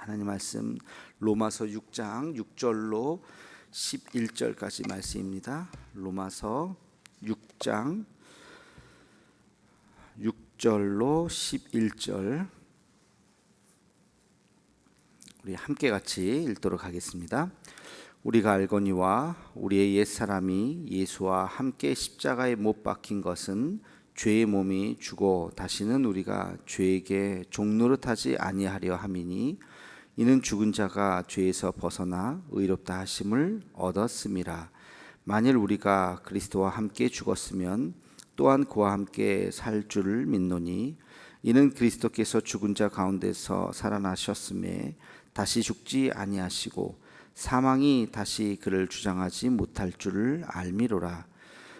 하나님 말씀 로마서 6장 6절로 11절까지 말씀입니다. 로마서 6장 6절로 11절 우리 함께 같이 읽도록 하겠습니다. 우리가 알거니와 우리의 옛사람이 예수와 함께 십자가에 못 박힌 것은 죄의 몸이 죽어 다시는 우리가 죄에게 종노릇하지 아니하려 함이니 이는 죽은 자가 죄에서 벗어나 의롭다 하심을 얻었음이라. 만일 우리가 그리스도와 함께 죽었으면 또한 그와 함께 살 줄을 믿노니 이는 그리스도께서 죽은 자 가운데서 살아나셨음에 다시 죽지 아니하시고 사망이 다시 그를 주장하지 못할 줄을 알미로라.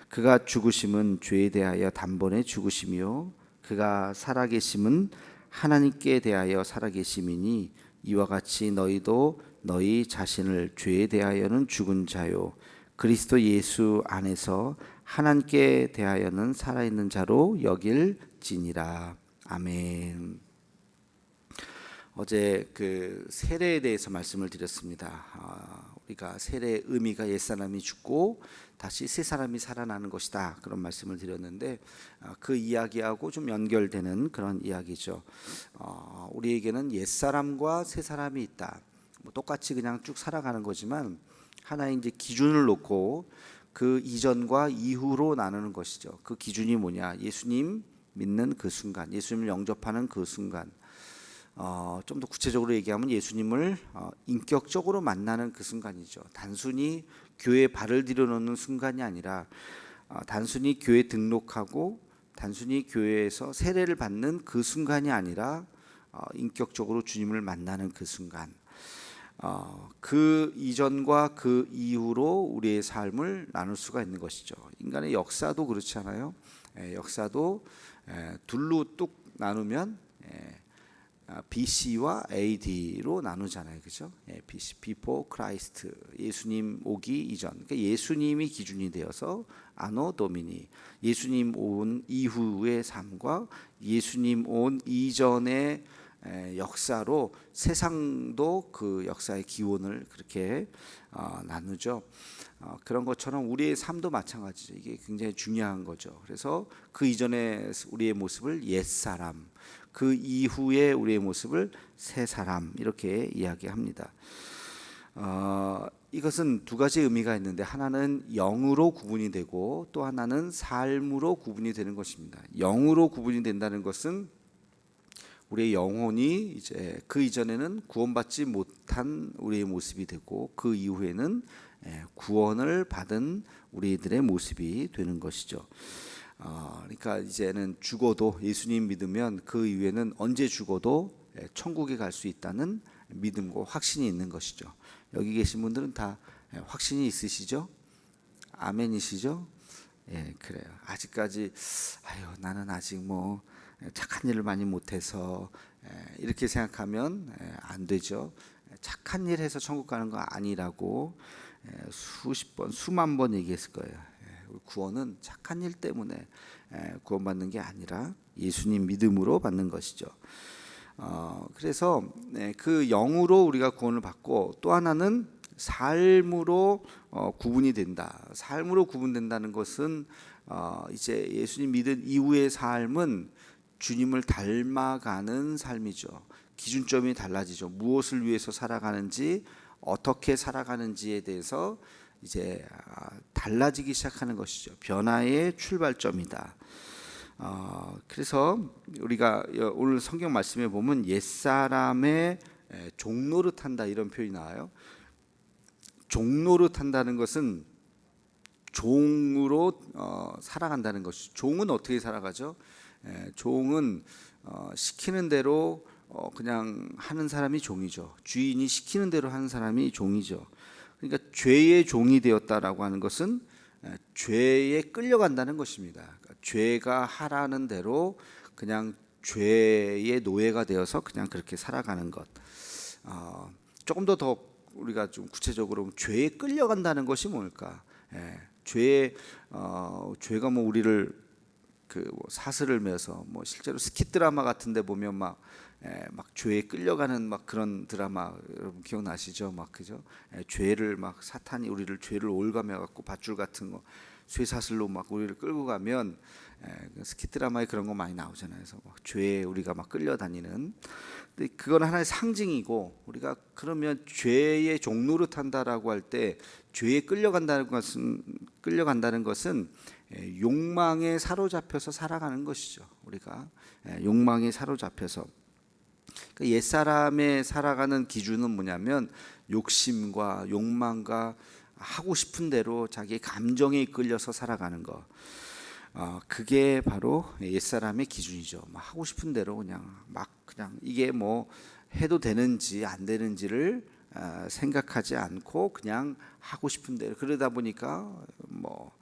그가 죽으심은 죄에 대하여 단번에 죽으심이요 그가 살아계심은 하나님께 대하여 살아계심이니 이와 같이 너희도 너희 자신을 죄에 대하여는 죽은 자요 그리스도 예수 안에서 하나님께 대하여는 살아있는 자로 여길지니라. 아멘. 어제 그 세례에 대해서 말씀을 드렸습니다. 우리가 세례의 의미가 옛사람이 죽고 다시 새 사람이 살아나는 것이다, 그런 말씀을 드렸는데 그 이야기하고 좀 연결되는 그런 이야기죠. 우리에게는 옛사람과 새 사람이 있다. 똑같이 그냥 쭉 살아가는 거지만 하나의 이제 기준을 놓고 그 이전과 이후로 나누는 것이죠. 그 기준이 뭐냐? 예수님 믿는 그 순간, 예수님을 영접하는 그 순간. 좀 더 구체적으로 얘기하면 예수님을 인격적으로 만나는 그 순간이죠. 단순히 교회에 발을 들여놓는 순간이 아니라 단순히 교회 등록하고 단순히 교회에서 세례를 받는 그 순간이 아니라 인격적으로 주님을 만나는 그 순간. 그 이전과 그 이후로 우리의 삶을 나눌 수가 있는 것이죠. 인간의 역사도 그렇잖아요. 역사도 둘로 뚝 나누면 BC와 AD로 나누잖아요, 그죠? BC, Before Christ, 예수님 오기 이전. 그러니까 예수님이 기준이 되어서 아노 도미니, 예수님 온 이후의 삶과 예수님 온 이전의 역사로 세상도 그 역사의 기원을 그렇게 나누죠. 그런 것처럼 우리의 삶도 마찬가지죠. 이게 굉장히 중요한 거죠. 그래서 그 이전에 우리의 모습을 옛사람, 그 이후에 우리의 모습을 새 사람, 이렇게 이야기합니다. 이것은 두 가지 의미가 있는데 하나는 영으로 구분이 되고 또 하나는 삶으로 구분이 되는 것입니다. 영으로 구분이 된다는 것은 우리의 영혼이 이제 그 이전에는 구원받지 못한 우리의 모습이 되고 그 이후에는 구원을 받은 우리들의 모습이 되는 것이죠. 그러니까 이제는 죽어도 예수님 믿으면 그 이후에는 언제 죽어도 천국에 갈 수 있다는 믿음과 확신이 있는 것이죠. 여기 계신 분들은 다 확신이 있으시죠? 아멘이시죠? 예, 그래요. 아직까지 나는 아직 뭐 착한 일을 많이 못해서 이렇게 생각하면 안 되죠. 착한 일 해서 천국 가는 거 아니라고 수십 번, 수만 번 얘기했을 거예요. 구원은 착한 일 때문에 구원받는 게 아니라 예수님 믿음으로 받는 것이죠. 그래서 그 영으로 우리가 구원을 받고 또 하나는 삶으로 구분이 된다. 삶으로 구분된다는 것은 이제 예수님 믿은 이후의 삶은 주님을 닮아가는 삶이죠. 기준점이 달라지죠. 무엇을 위해서 살아가는지, 어떻게 살아가는지에 대해서 이제 달라지기 시작하는 것이죠. 변화의 출발점이다. 그래서 우리가 오늘 성경 말씀에 보면 옛사람의 종노릇한다, 이런 표현이 나와요. 종노릇한다는 것은 종으로 살아간다는 것이죠. 종은 어떻게 살아가죠? 종은 시키는 대로 그냥 하는 사람이 종이죠. 주인이 시키는 대로 하는 사람이 종이죠. 그러니까 죄의 종이 되었다라고 하는 것은 죄에 끌려간다는 것입니다. 그러니까 죄가 하라는 대로 그냥 죄의 노예가 되어서 그냥 그렇게 살아가는 것. 조금 더 우리가 좀 구체적으로 죄에 끌려간다는 것이 뭘까? 죄가 뭐 우리를 뭐 사슬을 매서 뭐 실제로 스키 드라마 같은데 보면 막 죄에 끌려가는 막 그런 드라마 여러분 기억나시죠? 막 그죠? 죄를 막 사탄이 우리를 죄를 올가매 갖고 밧줄 같은 거 쇠사슬로 막 우리를 끌고 가면 스키 드라마에 그런 거 많이 나오잖아요. 그래서 막 죄에 우리가 막 끌려다니는. 근데 그건 하나의 상징이고 우리가 그러면 죄의 종노릇 한다라고 할 때 죄에 끌려간다는 것은 욕망에 사로잡혀서 살아가는 것이죠. 우리가 욕망에 사로잡혀서 그러니까 옛사람의 살아가는 기준은 뭐냐면 욕심과 욕망과 하고 싶은 대로 자기 감정에 이끌려서 살아가는 거. 그게 바로 옛사람의 기준이죠. 막 하고 싶은 대로 그냥 이게 뭐 해도 되는지 안 되는지를 생각하지 않고 그냥 하고 싶은 대로 그러다 보니까 뭐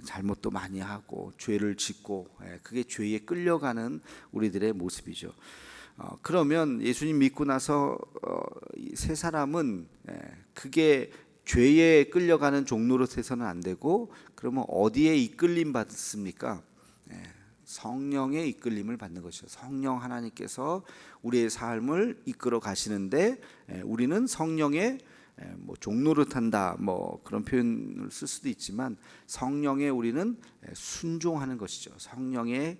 잘못도 많이 하고 죄를 짓고 그게 죄에 끌려가는 우리들의 모습이죠. 그러면 예수님 믿고 나서 세 사람은 그게 죄에 끌려가는 종노릇해서는 안 되고 그러면 어디에 이끌림 받습니까? 성령의 이끌림을 받는 것이죠. 성령 하나님께서 우리의 삶을 이끌어 가시는데 우리는 성령의 뭐 종노릇한다 뭐 그런 표현을 쓸 수도 있지만 성령에 우리는 순종하는 것이죠. 성령의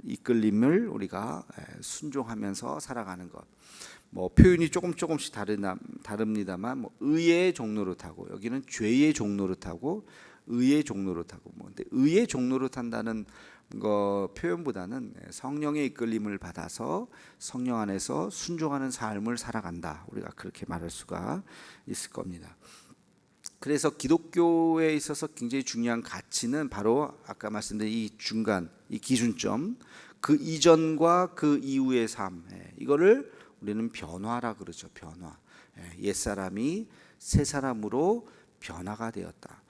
이끌림을 우리가 순종하면서 살아가는 것. 뭐 표현이 조금씩 다릅니다만 뭐 의의 종노릇하고 여기는 죄의 종노릇하고 의의 종노릇하고 뭐 근데 의의 종노릇한다는 거 표현보다는 성령의 이끌림을 받아서 성령 안에서 순종하는 삶을 살아간다. 우리가 그렇게 말할 수가 있을 겁니다. 그래서 기독교에 있어서 굉장히 중요한 가치는 바로 아까 말씀드린 이 중간, 이 기준점, 그 이전과 그 이후의 삶, 이거를 우리는 변화라 그러죠. 변화. 옛사람이 새 사람으로 변화가 되었다.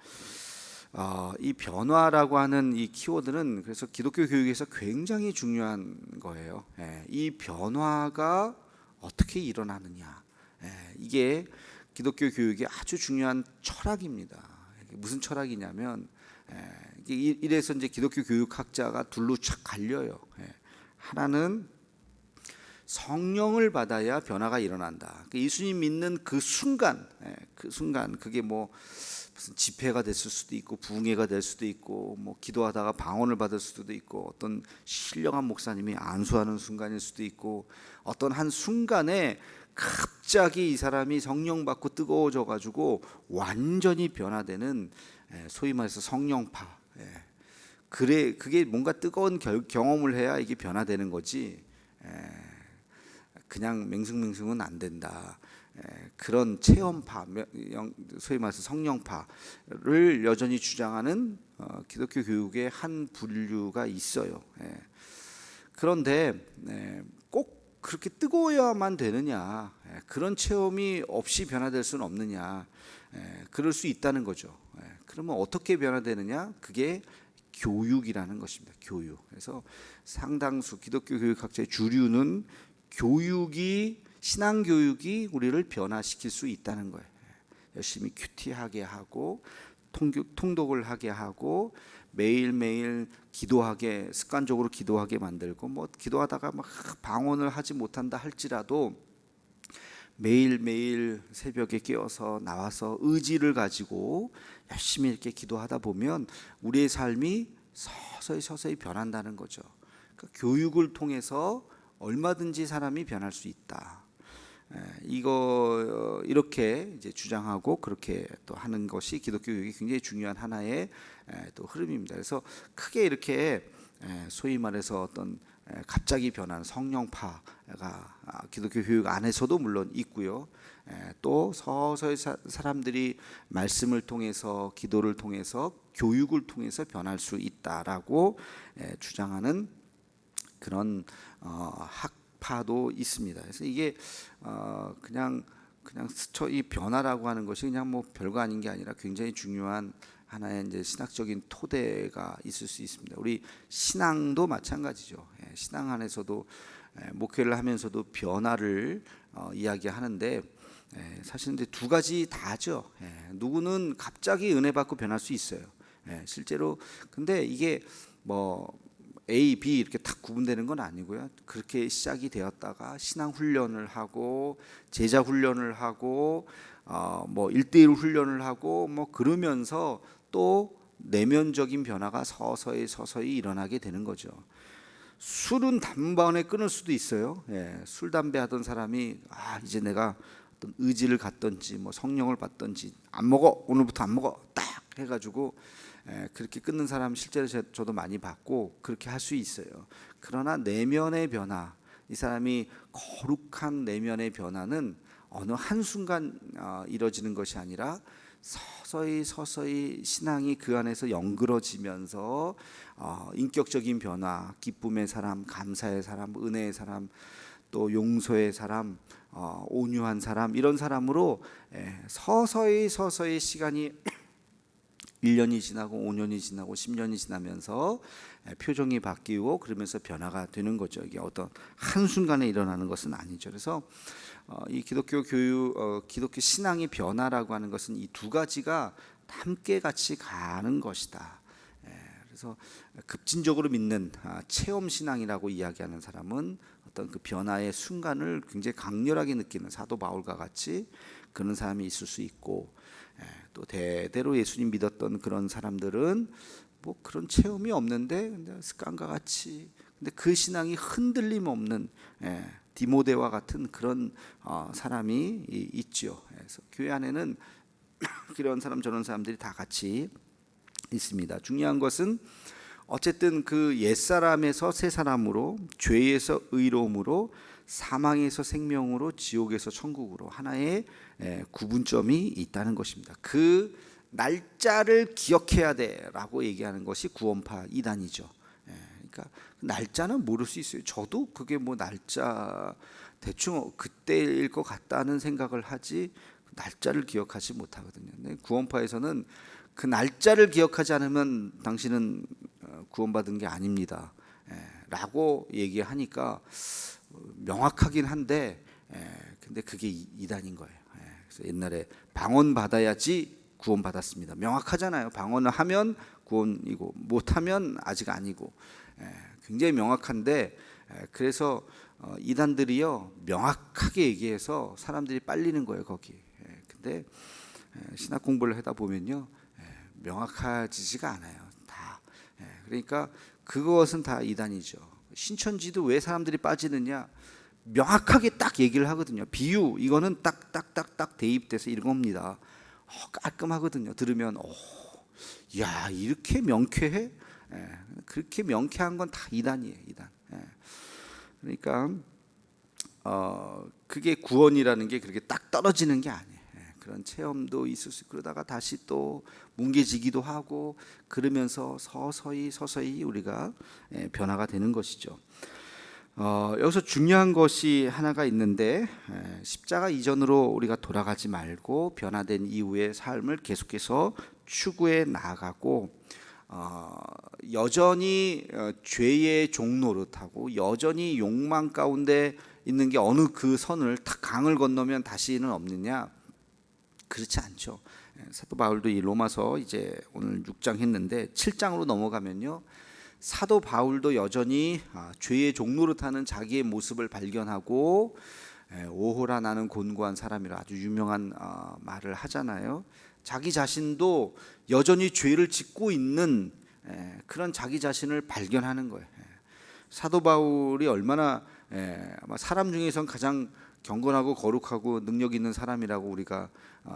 이 변화라고 하는 이 키워드는 그래서 기독교 교육에서 굉장히 중요한 거예요. 이 변화가 어떻게 일어나느냐. 이게 기독교 교육의 아주 중요한 철학입니다. 무슨 철학이냐면 이래서 이제 기독교 교육학자가 둘로 착 갈려요. 하나는 성령을 받아야 변화가 일어난다. 예수님 믿는 그 순간 그게 뭐 무슨 집회가 됐을 수도 있고 부흥회가 될 수도 있고 뭐 기도하다가 방언을 받을 수도 있고 어떤 신령한 목사님이 안수하는 순간일 수도 있고 어떤 한 순간에 갑자기 이 사람이 성령 받고 뜨거워져 가지고 완전히 변화되는 소위 말해서 성령파. 그게 뭔가 뜨거운 경험을 해야 이게 변화되는 거지. 그냥 맹승맹승은 안 된다. 그런 체험파, 소위 말해서 성령파를 여전히 주장하는 기독교 교육의 한 분류가 있어요. 그런데 꼭 그렇게 뜨거워야만 되느냐, 그런 체험이 없이 변화될 수는 없느냐, 그럴 수 있다는 거죠. 그러면 어떻게 변화되느냐? 그게 교육이라는 것입니다. 교육. 그래서 상당수 기독교 교육학자의 주류는 신앙 교육이 우리를 변화시킬 수 있다는 거예요. 열심히 큐티하게 하고 통독을 하게 하고 매일매일 기도하게 습관적으로 기도하게 만들고 뭐 기도하다가 막 방언을 하지 못한다 할지라도 매일매일 새벽에 깨어서 나와서 의지를 가지고 열심히 이렇게 기도하다 보면 우리의 삶이 서서히 변한다는 거죠. 그러니까 교육을 통해서 얼마든지 사람이 변할 수 있다. 이거 이렇게 이제 주장하고 그렇게 또 하는 것이 기독교 교육이 굉장히 중요한 하나의 또 흐름입니다. 그래서 크게 이렇게 소위 말해서 어떤 갑자기 변한 성령파가 기독교 교육 안에서도 물론 있고요. 또 서서히 사람들이 말씀을 통해서 기도를 통해서 교육을 통해서 변할 수 있다라고 주장하는 그런 학파도 있습니다. 그래서 이게 그냥 스쳐 이 변화라고 하는 것이 그냥 뭐 별거 아닌 게 아니라 굉장히 중요한 하나의 이제 신학적인 토대가 있을 수 있습니다. 우리 신앙도 마찬가지죠. 신앙 안에서도 목회를 하면서도 변화를 이야기하는데 사실 이제 두 가지 다죠. 누구는 갑자기 은혜 받고 변할 수 있어요. 실제로 근데 이게 뭐 A, B 이렇게 딱 구분되는 건 아니고요. 그렇게 시작이 되었다가 신앙 훈련을 하고 제자 훈련을 하고 뭐 1대1 훈련을 하고 뭐 그러면서 또 내면적인 변화가 서서히 일어나게 되는 거죠. 술은 단번에 끊을 수도 있어요. 예, 술 담배 하던 사람이 이제 내가 어떤 의지를 갖던지 뭐 성령을 받던지 안 먹어, 오늘부터 안 먹어 딱 해가지고 그렇게 끊는 사람 실제로 저도 많이 봤고 그렇게 할 수 있어요. 그러나 내면의 변화, 이 사람이 거룩한 내면의 변화는 어느 한순간 이뤄지는 것이 아니라 서서히 신앙이 그 안에서 연그러지면서 인격적인 변화, 기쁨의 사람, 감사의 사람, 은혜의 사람, 또 용서의 사람, 온유한 사람, 이런 사람으로 서서히 시간이 1년이 지나고 5년이 지나고 10년이 지나면서 표정이 바뀌고 그러면서 변화가 되는 거죠. 이게 어떤 한순간에 일어나는 것은 아니죠. 그래서 이 기독교 교육, 기독교 신앙의 변화라고 하는 것은 이 두 가지가 함께 같이 가는 것이다. 그래서 급진적으로 믿는 체험 신앙이라고 이야기하는 사람은 어떤 그 변화의 순간을 굉장히 강렬하게 느끼는 사도 바울과 같이 그런 사람이 있을 수 있고, 또 대대로 예수님 믿었던 그런 사람들은 뭐 그런 체험이 없는데 습관과 같이, 근데 그 신앙이 흔들림 없는 디모데와 같은 그런 사람이 있죠. 그래서 교회 안에는 그런 사람 저런 사람들이 다 같이 있습니다. 중요한 것은 어쨌든 그 옛사람에서 새 사람으로, 죄에서 의로움으로, 사망에서 생명으로, 지옥에서 천국으로 하나의 구분점이 있다는 것입니다. 그 날짜를 기억해야 돼라고 얘기하는 것이 구원파 이단이죠. 그러니까 날짜는 모를 수 있어요. 저도 그게 뭐 날짜 대충 그때일 것 같다는 생각을 하지 날짜를 기억하지 못하거든요. 근데 구원파에서는 그 날짜를 기억하지 않으면 당신은 구원받은 게 아닙니다 라고 얘기하니까 명확하긴 한데, 근데 그게 이단인 거예요. 그래서 옛날에 방언 받아야지 구원 받았습니다. 명확하잖아요. 방언을 하면 구원이고 못하면 아직 아니고, 굉장히 명확한데, 그래서 이단들이요 명확하게 얘기해서 사람들이 빨리는 거예요 거기. 근데 신학 공부를 하다 보면요 명확해지지가 않아요 다. 그러니까 그것은 다 이단이죠. 신천지도 왜 사람들이 빠지느냐, 명확하게 딱 얘기를 하거든요. 비유 이거는 딱 대입돼서 이겁니다. 깔끔하거든요. 들으면 야 이렇게 명쾌해? 그렇게 명쾌한 건 다 이단이에요. 이단. 그러니까 그게 구원이라는 게 그렇게 딱 떨어지는 게 아니에요. 그런 체험도 있을 수 있고, 그러다가 다시 또 뭉개지기도 하고 그러면서 서서히 우리가 변화가 되는 것이죠. 여기서 중요한 것이 하나가 있는데, 십자가 이전으로 우리가 돌아가지 말고 변화된 이후의 삶을 계속해서 추구해 나가고, 여전히 죄의 종노릇하고 여전히 욕망 가운데 있는 게 어느 그 선을 딱 강을 건너면 다시는 없느냐? 그렇지 않죠. 사도 바울도 이 로마서 이제 오늘 6장 했는데 7장으로 넘어가면요, 사도 바울도 여전히 죄의 종노릇하는 자기의 모습을 발견하고, 오호라 나는 곤고한 사람이라 아주 유명한 말을 하잖아요. 자기 자신도 여전히 죄를 짓고 있는 그런 자기 자신을 발견하는 거예요. 사도 바울이 얼마나 사람 중에선 가장 경건하고 거룩하고 능력 있는 사람이라고 우리가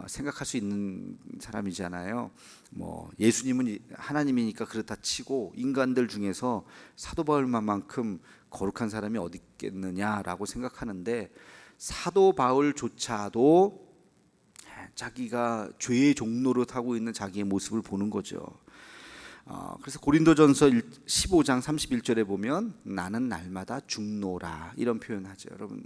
생각할 수 있는 사람이잖아요. 뭐 예수님은 하나님이니까 그렇다 치고 인간들 중에서 사도 바울만큼 거룩한 사람이 어디 있겠느냐라고 생각하는데, 사도 바울조차도 자기가 죄의 종노릇 하고 있는 자기의 모습을 보는 거죠. 그래서 고린도전서 15장 31절에 보면 나는 날마다 죽노라 이런 표현하죠. 여러분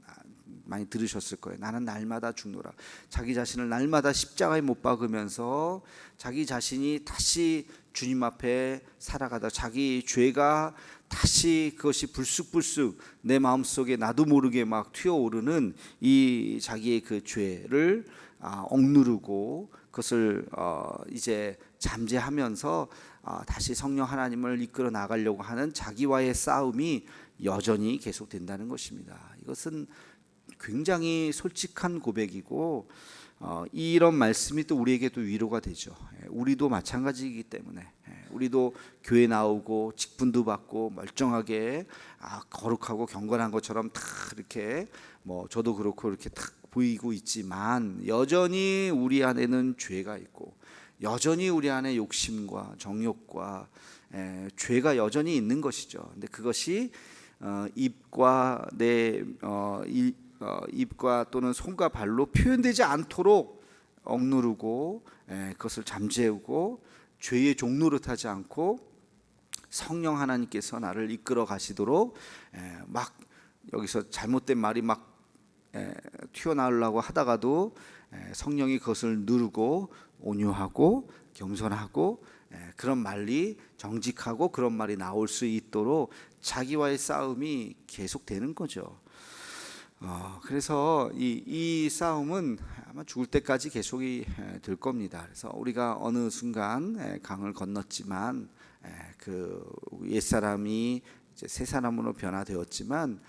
많이 들으셨을 거예요. 나는 날마다 죽노라. 자기 자신을 날마다 십자가에 못 박으면서 자기 자신이 다시 주님 앞에 살아가다 자기 죄가 다시 그것이 불쑥불쑥 내 마음속에 나도 모르게 막 튀어오르는 이 자기의 그 죄를 억누르고 그것을 이제 잠재하면서 다시 성령 하나님을 이끌어 나가려고 하는 자기와의 싸움이 여전히 계속된다는 것입니다. 이것은 굉장히 솔직한 고백이고 이런 말씀이 또 우리에게도 위로가 되죠. 우리도 마찬가지이기 때문에 우리도 교회 나오고 직분도 받고 멀쩡하게 거룩하고 경건한 것처럼 다 이렇게 저도 그렇고 이렇게 딱 보이고 있지만 여전히 우리 안에는 죄가 있고 여전히 우리 안에 욕심과 정욕과 죄가 여전히 있는 것이죠. 근데 그것이 입과 입과 또는 손과 발로 표현되지 않도록 억누르고 그것을 잠재우고 죄의 종노릇하지 않고 성령 하나님께서 나를 이끌어 가시도록 막 여기서 잘못된 말이 막 튀어나오려고 하다가도 성령이 그것을 누르고 온유하고 겸손하고 그런 말이 정직하고 그런 말이 나올 수 있도록 자기와의 싸움이 계속되는 거죠. 그래서 이 싸움은 아마 죽을 때까지 계속이 될 겁니다. 그래서 우리가 어느 순간 강을 건넜지만 그 옛사람이 이제 새 사람으로 변화되었지만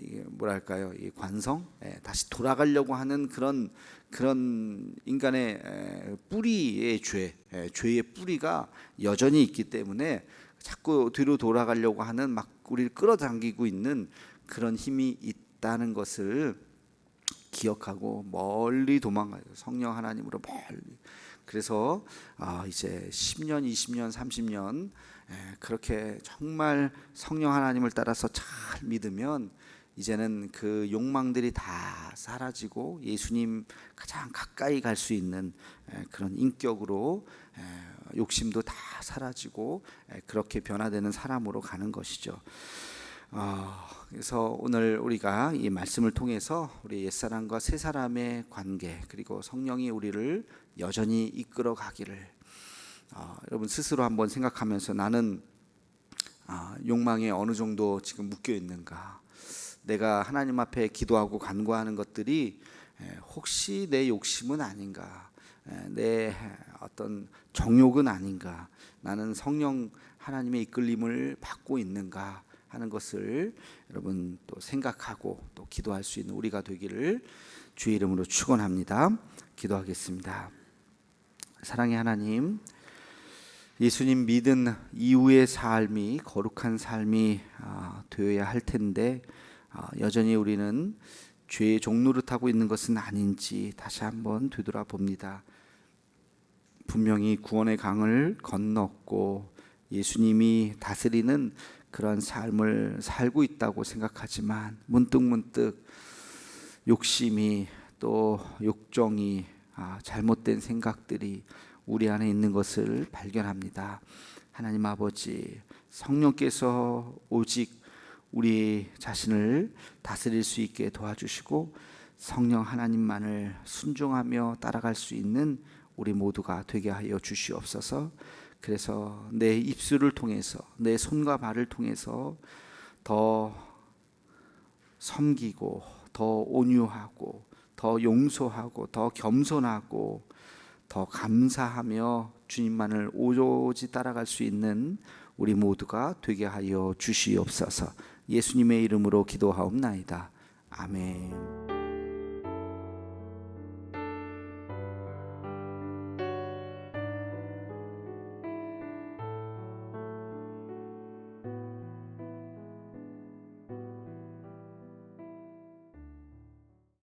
이게 뭐랄까요? 이 관성 다시 돌아가려고 하는 그런 인간의 뿌리의 죄의 뿌리가 여전히 있기 때문에 자꾸 뒤로 돌아가려고 하는 막 우리를 끌어당기고 있는 그런 힘이 있다는 것을 기억하고 멀리 도망가요. 성령 하나님으로 멀리. 그래서 이제 10년, 20년, 30년 그렇게 정말 성령 하나님을 따라서 잘 믿으면 이제는 그 욕망들이 다 사라지고 예수님 가장 가까이 갈 수 있는 그런 인격으로 욕심도 다 사라지고 그렇게 변화되는 사람으로 가는 것이죠. 그래서 오늘 우리가 이 말씀을 통해서 우리 옛사람과 새사람의 관계 그리고 성령이 우리를 여전히 이끌어 가기를 여러분 스스로 한번 생각하면서 나는 욕망에 어느 정도 지금 묶여 있는가, 내가 하나님 앞에 기도하고 간구하는 것들이 혹시 내 욕심은 아닌가, 내 어떤 정욕은 아닌가, 나는 성령 하나님의 이끌림을 받고 있는가 하는 것을 여러분 또 생각하고 또 기도할 수 있는 우리가 되기를 주의 이름으로 축원합니다. 기도하겠습니다. 사랑의 하나님, 예수님 믿은 이후의 삶이 거룩한 삶이 되어야 할 텐데 여전히 우리는 죄의 종노릇하고 있는 것은 아닌지 다시 한번 되돌아봅니다. 분명히 구원의 강을 건넜고 예수님이 다스리는 그런 삶을 살고 있다고 생각하지만 문득문득 욕심이 또 욕정이 잘못된 생각들이 우리 안에 있는 것을 발견합니다. 하나님 아버지, 성령께서 오직 우리 자신을 다스릴 수 있게 도와주시고 성령 하나님만을 순종하며 따라갈 수 있는 우리 모두가 되게 하여 주시옵소서. 그래서 내 입술을 통해서 내 손과 발을 통해서 더 섬기고 더 온유하고 더 용서하고 더 겸손하고 더 감사하며 주님만을 오로지 따라갈 수 있는 우리 모두가 되게 하여 주시옵소서. 예수님의 이름으로 기도하옵나이다. 아멘.